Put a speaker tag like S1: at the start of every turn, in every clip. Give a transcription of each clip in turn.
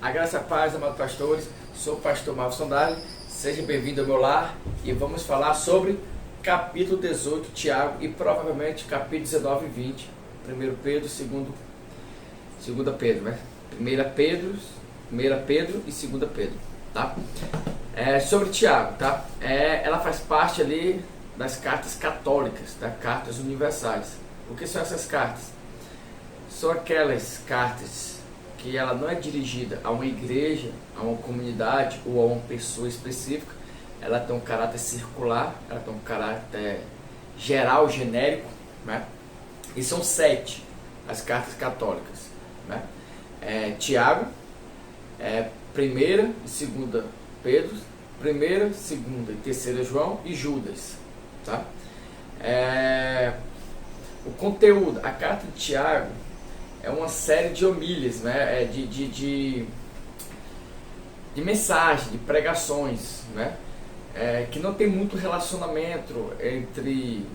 S1: A graça e a paz, amados pastores, sou o pastor Marcos Sondali, seja bem-vindo ao meu lar e vamos falar sobre capítulo 18, Tiago, e provavelmente capítulo 19 e 20, 1 Pedro, 2 Pedro, né? 1 Pedro e 2 Pedro, tá? Sobre Tiago, tá? Ela faz parte ali das cartas católicas, das cartas universais. O que são essas cartas? São aquelas cartas que ela não é dirigida a uma igreja, a uma comunidade ou a uma pessoa específica. Ela tem um caráter circular, ela tem um caráter geral, genérico, né? E são 7 as cartas católicas, né? Tiago, 1ª e 2ª Pedro, 1ª, 2ª e 3ª João e Judas, tá? O conteúdo, a carta de Tiago é uma série de homílias, né? De mensagens, de pregações, né? Que não tem muito relacionamento entre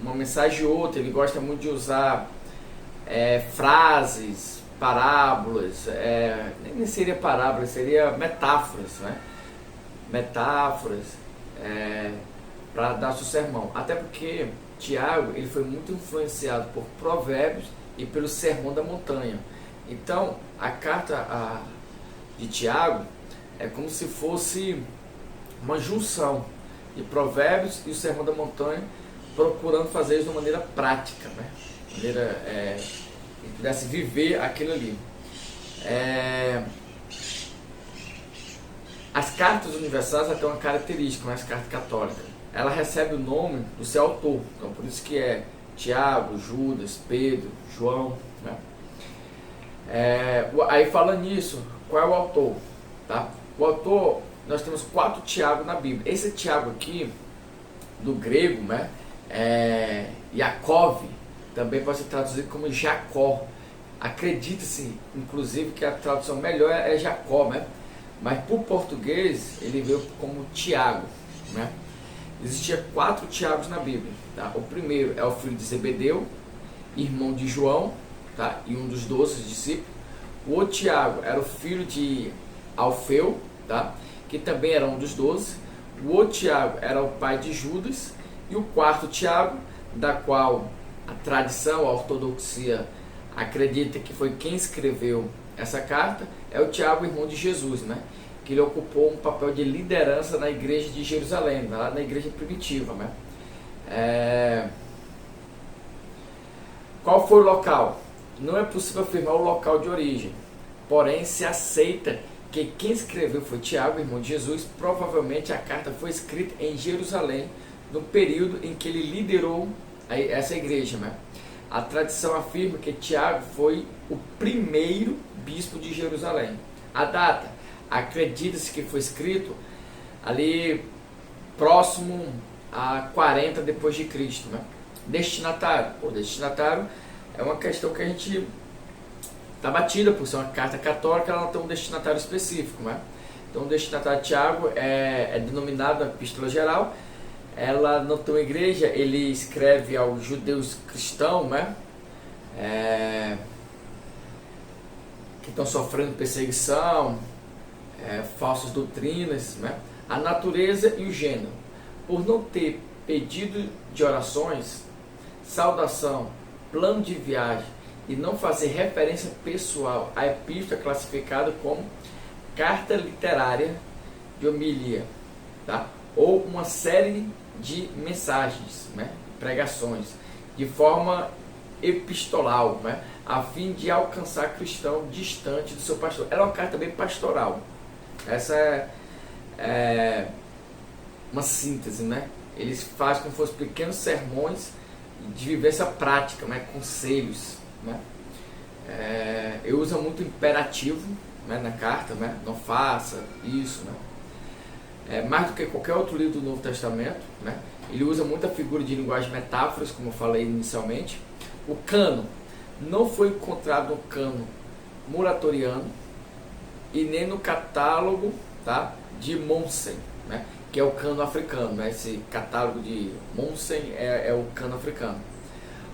S1: uma mensagem e outra. Ele gosta muito de usar frases, parábolas, nem seria parábolas, seria metáforas, né? Metáforas para dar seu sermão. Até porque Tiago ele foi muito influenciado por Provérbios e pelo Sermão da Montanha. Então, a carta de Tiago é como se fosse uma junção de Provérbios e o Sermão da Montanha, procurando fazer isso de uma maneira prática, né? De maneira que pudesse viver aquilo ali. As cartas universais têm uma característica, as cartas católicas. Ela recebe o nome do seu autor, então por isso que é Tiago, Judas, Pedro, João, né? Aí falando nisso, qual é o autor? Tá? O autor, nós temos 4 Tiago na Bíblia. Esse Tiago aqui, do grego, né? Yaakov, também pode ser traduzido como Jacó. Acredita-se, inclusive, que a tradução melhor é Jacó, né? Mas por português ele veio como Tiago, né? Existia 4 Tiagos na Bíblia, tá? O primeiro é o filho de Zebedeu, irmão de João, tá? E um dos 12 discípulos. O outro Tiago era o filho de Alfeu, tá? Que também era um dos 12. O outro Tiago era o pai de Judas. E o quarto Tiago, da qual a tradição, a ortodoxia acredita que foi quem escreveu essa carta, é o Tiago, irmão de Jesus, né? Que ele ocupou um papel de liderança na igreja de Jerusalém, lá na igreja primitiva, né? Qual foi o local? Não é possível afirmar o local de origem, porém se aceita que quem escreveu foi Tiago, irmão de Jesus. Provavelmente a carta foi escrita em Jerusalém, no período em que ele liderou essa igreja, né? A tradição afirma que Tiago foi o primeiro bispo de Jerusalém. A data, acredita-se que foi escrito ali próximo a 40 depois de Cristo, né? Destinatário. O destinatário é uma questão que a gente está batida, por ser uma carta católica, ela não tem um destinatário específico, né? Então o destinatário de Tiago é denominado a Epístola Geral. Ela não tem uma igreja, ele escreve aos judeus cristãos, né? Que estão sofrendo perseguição, falsas doutrinas, né? A natureza e o gênero. Por não ter pedido de orações, saudação, plano de viagem e não fazer referência pessoal, a epístola é classificada como carta literária de homilia, tá? Ou uma série de mensagens, né? Pregações, de forma epistolar, né? A fim de alcançar cristão distante do seu pastor. Ela é uma carta bem pastoral. Essa é uma síntese, né? Eles fazem como se fossem pequenos sermões de vivência prática, né? Conselhos, né? Eu uso muito imperativo, né? Na carta, né? Não faça isso, né? Mais do que qualquer outro livro do Novo Testamento, né? Ele usa muita figura de linguagem, metáforas, como eu falei inicialmente. O cano, não foi encontrado no cano muratoriano e nem no catálogo, tá, de Monsen, né, que é o cano africano, né? Esse catálogo de Monsen é o cano africano.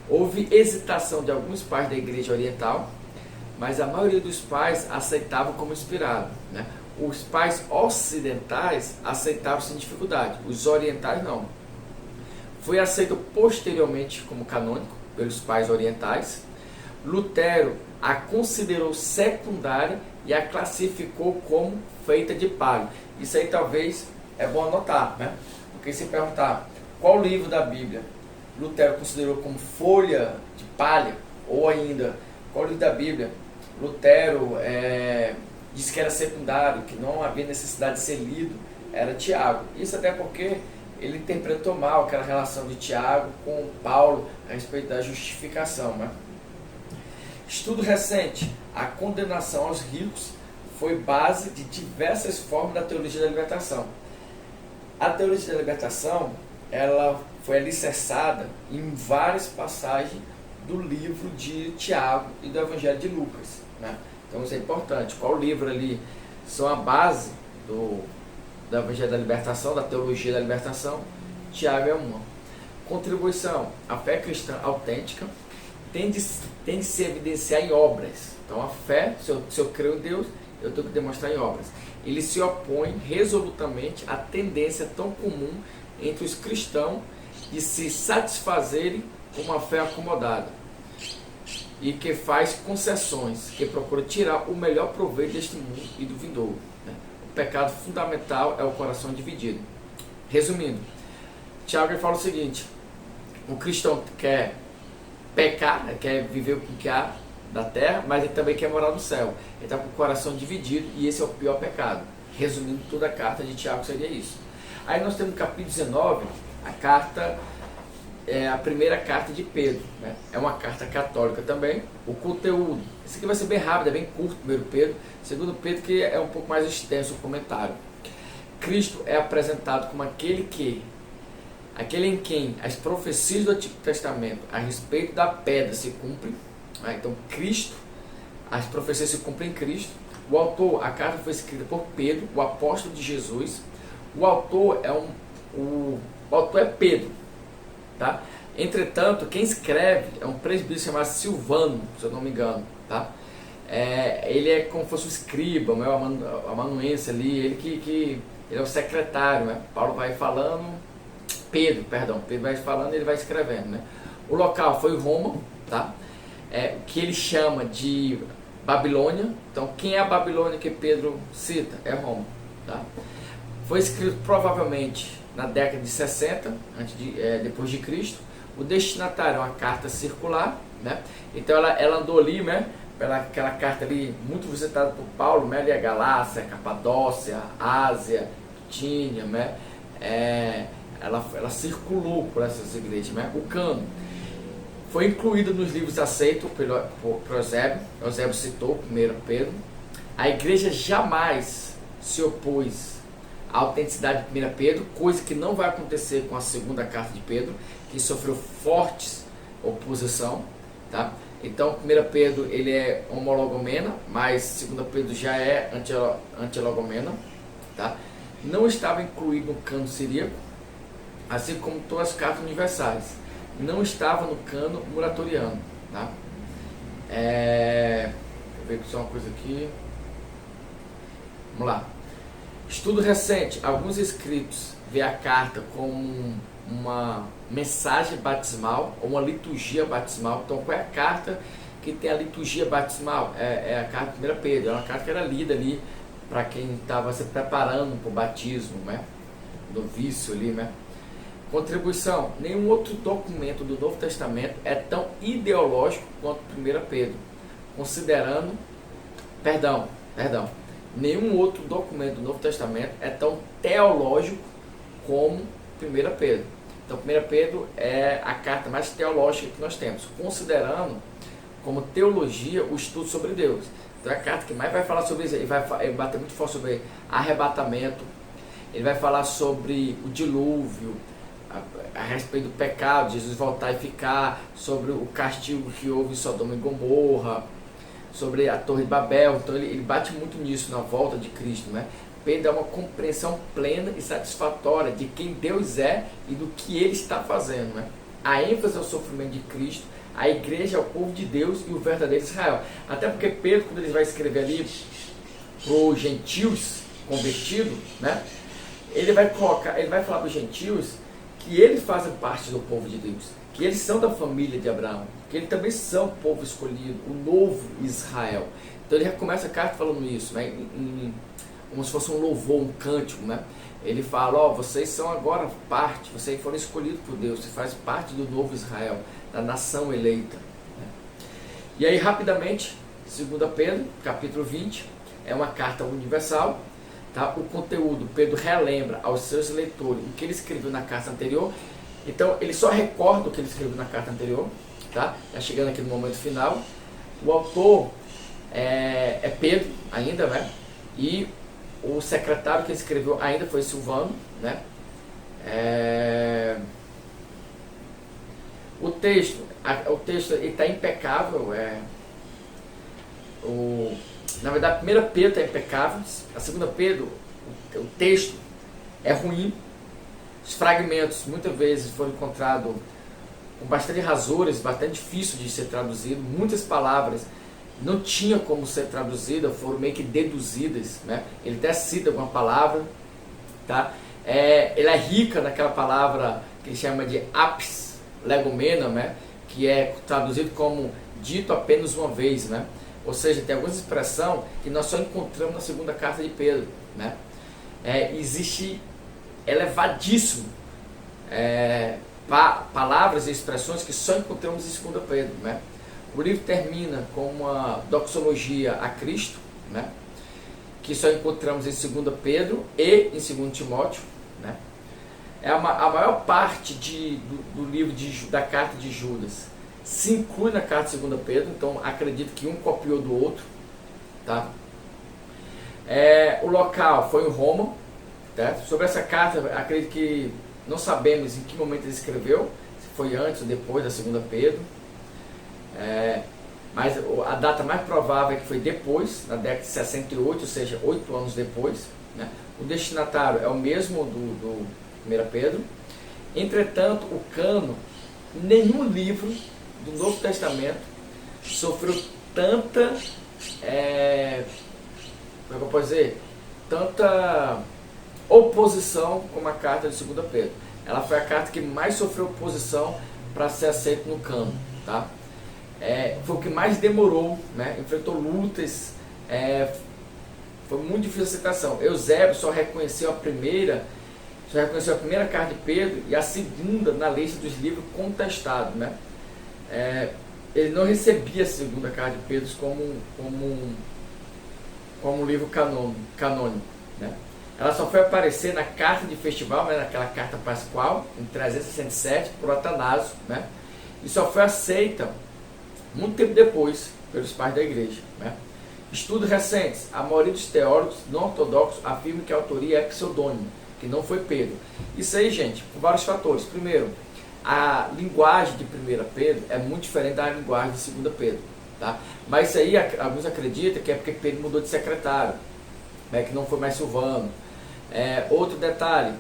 S1: Houve hesitação de alguns pais da igreja oriental, mas a maioria dos pais aceitavam como inspirado, né? Os pais ocidentais aceitavam sem dificuldade, os orientais não. Foi aceito posteriormente como canônico pelos pais orientais. Lutero a considerou secundária e a classificou como feita de palha. Isso aí talvez é bom anotar, né? Porque se perguntar qual livro da Bíblia Lutero considerou como folha de palha, ou ainda qual livro da Bíblia Lutero disse que era secundário, que não havia necessidade de ser lido, era Tiago. Isso até porque ele interpretou mal aquela relação de Tiago com Paulo a respeito da justificação, né? Estudo recente, a condenação aos ricos foi base de diversas formas da teologia da libertação. A teologia da libertação, ela foi alicerçada em várias passagens do livro de Tiago e do Evangelho de Lucas, né? Então isso é importante. Qual livro ali são a base do Evangelho da Libertação, da teologia da libertação? Tiago é uma. Contribuição, a fé cristã autêntica tem de se evidenciar em obras. Então a fé, se eu creio em Deus, eu tenho que demonstrar em obras. Ele se opõe resolutamente à tendência tão comum entre os cristãos de se satisfazerem com uma fé acomodada e que faz concessões, que procura tirar o melhor proveito deste mundo e do vindouro, né? O pecado fundamental é o coração dividido. Resumindo, Tiago fala o seguinte: o cristão quer pecar, quer viver o que há da terra, mas ele também quer morar no céu. Ele está com o coração dividido e esse é o pior pecado. Resumindo, toda a carta de Tiago seria isso. Aí nós temos no capítulo 19, a carta, a primeira carta de Pedro, né? É uma carta católica também. O conteúdo, esse aqui vai ser bem rápido, é bem curto, primeiro Pedro. Segundo Pedro, que é um pouco mais extenso o comentário. Cristo é apresentado como aquele em quem as profecias do Antigo Testamento a respeito da pedra se cumprem. Então Cristo, as profecias se cumprem em Cristo. O autor, a carta foi escrita por Pedro, o apóstolo de Jesus. O autor é Pedro, tá? Entretanto, quem escreve é um presbítero chamado Silvano, se eu não me engano, tá? Ele é como se fosse um escriba, um amanuense ali, ele é o secretário, né? Paulo vai falando, Pedro vai falando e ele vai escrevendo, né? O local foi Roma, tá? Que ele chama de Babilônia. Então, quem é a Babilônia que Pedro cita? É Roma, tá? Foi escrito provavelmente na década de 60, depois de Cristo. O destinatário é uma carta circular, né? Então ela andou ali, né? Aquela carta ali muito visitada por Paulo, né? Ali a Galácia, a Capadócia, a Ásia, Bitínia, né? Ela circulou por essas igrejas, né? O cano foi incluído nos livros aceitos por Eusébio. Eusébio citou 1 Pedro. A igreja jamais se opôs à autenticidade de 1 Pedro, coisa que não vai acontecer com a segunda carta de Pedro, que sofreu fortes oposição, tá? Então 1 Pedro ele é homologomena, mas 2 Pedro já é antilogomena, tá? Não estava incluído no cano siríaco, assim como todas as cartas universais. Não estava no cano muratoriano, tá? Deixa eu ver só uma coisa aqui. Vamos lá. Estudo recente. Alguns escritos vê a carta como uma mensagem batismal ou uma liturgia batismal. Então, qual é a carta que tem a liturgia batismal? É a carta de 1 Pedro. É uma carta que era lida ali para quem estava se preparando para o batismo, né? Novício ali, né? Contribuição. Nenhum outro documento do Novo Testamento é tão ideológico quanto 1 Pedro. Nenhum outro documento do Novo Testamento é tão teológico como 1 Pedro. Então 1 Pedro é a carta mais teológica que nós temos, considerando como teologia o estudo sobre Deus. Então é a carta que mais vai falar sobre isso. Ele vai bater muito forte sobre arrebatamento, ele vai falar sobre o dilúvio, a respeito do pecado, Jesus voltar e ficar, sobre o castigo que houve em Sodoma e Gomorra, sobre a Torre de Babel. Então ele bate muito nisso na volta de Cristo, né? Pedro dá uma compreensão plena e satisfatória de quem Deus é e do que ele está fazendo, né? A ênfase ao sofrimento de Cristo, A igreja é o povo de Deus e o verdadeiro Israel. Até porque Pedro, quando ele vai escrever ali para os gentios convertidos, né, ele vai falar para os gentios que eles fazem parte do povo de Deus, que eles são da família de Abraão, que eles também são o povo escolhido, o novo Israel. Então ele já começa a carta falando isso, né, como se fosse um louvor, um cântico, né? Ele fala, vocês são agora parte, vocês foram escolhidos por Deus, você faz parte do novo Israel, da nação eleita. Né? E aí, rapidamente, 2 Pedro, capítulo 20, é uma carta universal. Tá? O conteúdo, Pedro relembra aos seus leitores o que ele escreveu na carta anterior. Então, ele só recorda o que ele escreveu na carta anterior. Tá? Já chegando aqui no momento final. O autor é Pedro, ainda, né? E o secretário que escreveu ainda foi Silvano, né? O texto está impecável. Na verdade, a 1 Pedro está impecável. A 2 Pedro, o texto é ruim. Os fragmentos muitas vezes foram encontrados com bastante rasores, bastante difícil de ser traduzido. Muitas palavras não tinha como ser traduzida, foram meio que deduzidas, né? Ele até cita alguma palavra, tá? Ele é rica naquela palavra que ele chama de apis legomena, né? Que é traduzido como dito apenas uma vez, né? Ou seja, tem algumas expressões que nós só encontramos na segunda carta de Pedro, né? Existe elevadíssimo palavras e expressões que só encontramos em 2 Pedro, né? O livro termina com uma doxologia a Cristo, né? Que só encontramos em 2 Pedro e em 2 Timóteo, né? A maior parte do livro da carta de Judas se inclui na carta de 2 Pedro, então acredito que um copiou do outro, tá? O local foi em Roma, tá? Sobre essa carta, acredito que não sabemos em que momento ele escreveu, se foi antes ou depois da 2 Pedro. Mas a data mais provável é que foi depois, na década de 68, ou seja, 8 anos depois, né? O destinatário é o mesmo do 1 Pedro. Entretanto, o cânon, nenhum livro do Novo Testamento sofreu tanta, como eu posso dizer, tanta oposição como a carta de 2 Pedro. Ela foi a carta que mais sofreu oposição para ser aceita no cânon, tá? Foi o que mais demorou, né? Enfrentou lutas, foi muito difícil a aceitação. Eusébio só reconheceu a primeira carta de Pedro e a segunda na lista dos livros contestados, né? Ele não recebia a segunda carta de Pedro como um livro canônico, né? Ela só foi aparecer na carta de festival, né? Naquela carta pascual, em 367, por Atanásio, né? E só foi aceita muito tempo depois pelos pais da igreja, né? Estudos recentes, a maioria dos teólogos não ortodoxos afirma que a autoria é pseudônima, que não foi Pedro. Isso aí, gente, por vários fatores. Primeiro, a linguagem de 1 Pedro é muito diferente da linguagem de 2 Pedro, tá? Mas isso aí, alguns acreditam que é porque Pedro mudou de secretário, né? Que não foi mais Silvano. Outro detalhe,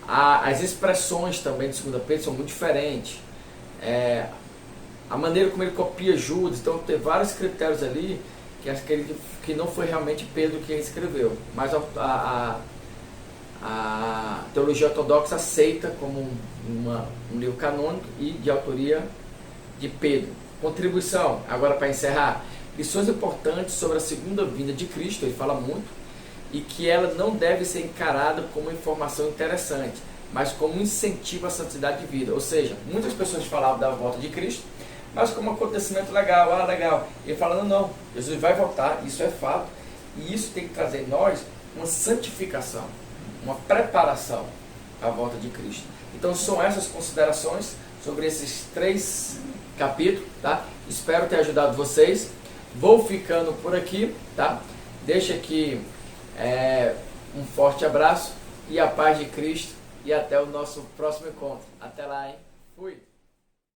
S1: as expressões também de 2 Pedro são muito diferentes. A maneira como ele copia Judas, então tem vários critérios ali que não foi realmente Pedro quem escreveu, mas a teologia ortodoxa aceita como um livro canônico e de autoria de Pedro. Contribuição, agora para encerrar, lições importantes sobre a segunda vinda de Cristo, ele fala muito, e que ela não deve ser encarada como informação interessante, mas como um incentivo à santidade de vida. Ou seja, muitas pessoas falavam da volta de Cristo, mas como um acontecimento legal, legal. Ele falando, não, Jesus vai voltar, isso é fato, e isso tem que trazer em nós uma santificação, uma preparação à volta de Cristo. Então são essas considerações sobre esses 3 capítulos, tá? Espero ter ajudado vocês. Vou ficando por aqui, tá? Deixa aqui um forte abraço e a paz de Cristo, e até o nosso próximo encontro. Até lá, hein? Fui!